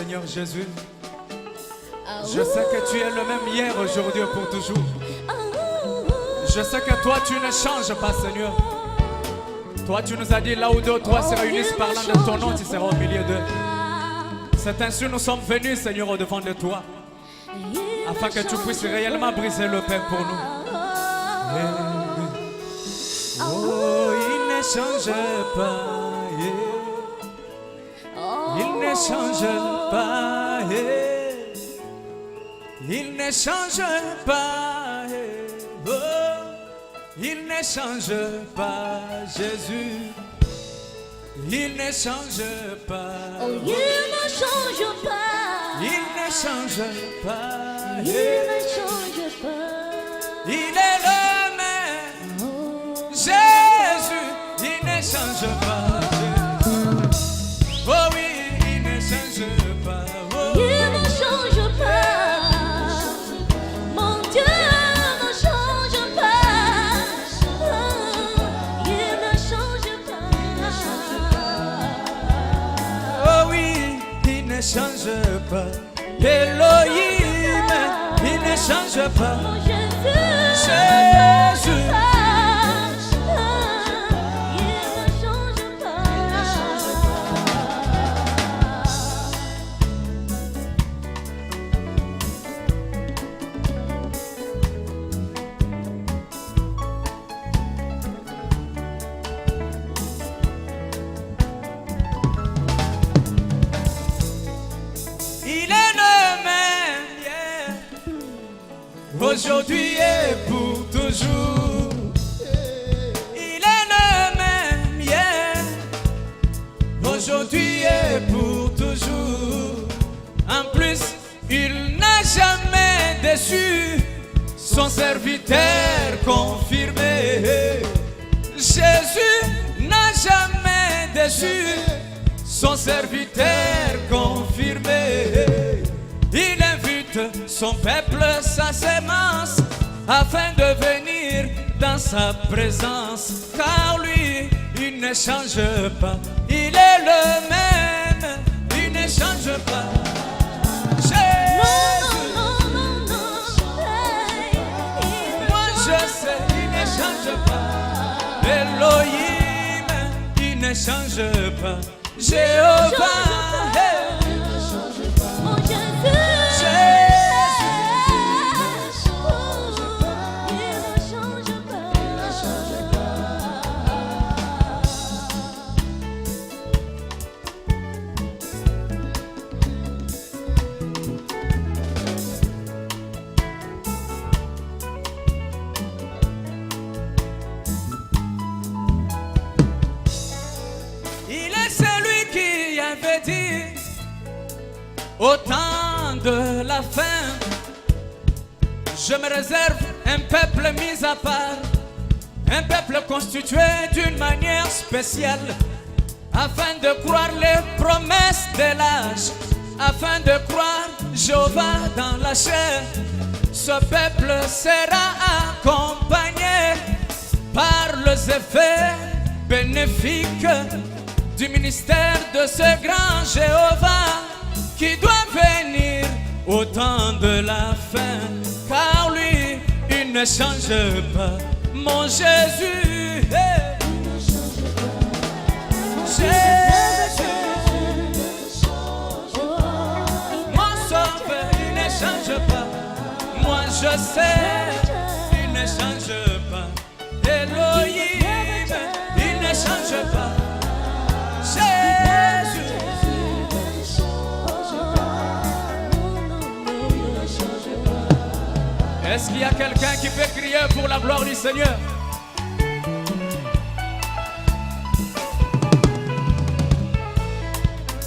Seigneur Jésus. Je sais que tu es le même hier, aujourd'hui et pour toujours. Je sais que toi tu ne changes pas, Seigneur. Toi tu nous as dit là où deux ou trois se réunissent parlant de ton nom, tu seras au milieu d'eux. C'est ainsi nous sommes venus, Seigneur, au devant de toi, afin que tu puisses réellement briser le pain pour nous. Oh, il ne change pas. Il ne change pas. Il ne change pas. Oh, il ne change pas, Jésus. Il ne change pas. Oh, il ne change pas. Il ne change pas. Il ne change pas. Il est le même. Oh, Jésus, il ne change pas. Oh oui, il ne change pas. Oh. il ne change pas. Mon Dieu ne change pas. Oh, il ne change pas. Oh oui, il ne change pas. Elohim, il ne change pas. Oh, Jésus, Jésus, il ne change pas. il est le même hier, aujourd'hui et pour toujours. Il est le même hier, aujourd'hui et pour toujours. En plus, il n'a jamais déçu son serviteur confirmé. Jésus n'a jamais déçu son serviteur confirmé. Il invite son peuple, sa sémence, afin de venir dans sa présence. Car lui, il ne change pas. Il est le même, il ne change pas. Jésus, Non, non, non, hey, moi je sais, il ne change pas. Elohim, il ne change pas. Jéhovah, hey. mon Jésus, il ne change pas. Il est celui qui avait dit au temps de la fin, je me réserve un peuple mis à part, un peuple constitué d'une manière spéciale, afin de croire les promesses de l'âge, afin de croire Jéhovah dans la chair. Ce peuple sera accompagné par les effets bénéfiques du ministère de ce grand Jéhovah qui doit venir au temps de la fin. Car lui, il ne change pas. Mon Jésus, hey. Jésus, mon sauveur, il ne change pas. Moi je sais, il ne change pas. Elohim, il ne change pas. Jésus, est-ce qu'il y a quelqu'un qui peut crier pour la gloire du Seigneur?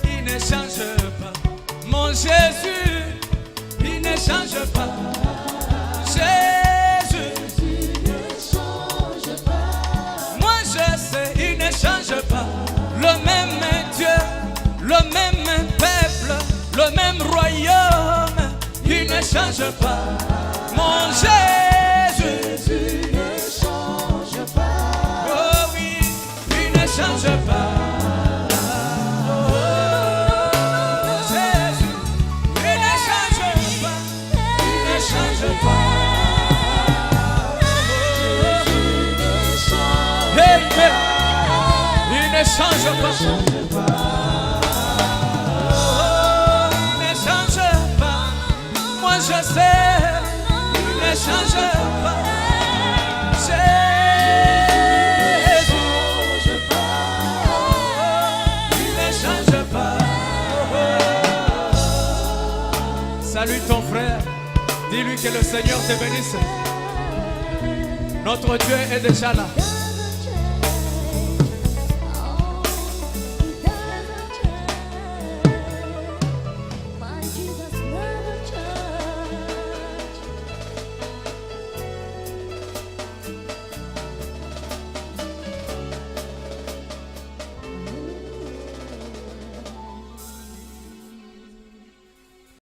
Il ne change pas. Mon Jésus, il ne change pas. Jésus, moi je sais, il ne change pas. Le même Dieu, le même peuple, le même royaume, il ne change pas. Mon Jésus, ne change pas. oh oui, il ne change pas. Oh, Jésus, vérité. Il ne change pas. Il ne change pas. Moi je sais. Il ne change pas. Jésus. Il ne change pas. Salue ton frère. Dis-lui que le Seigneur te bénisse. Notre Dieu est déjà là.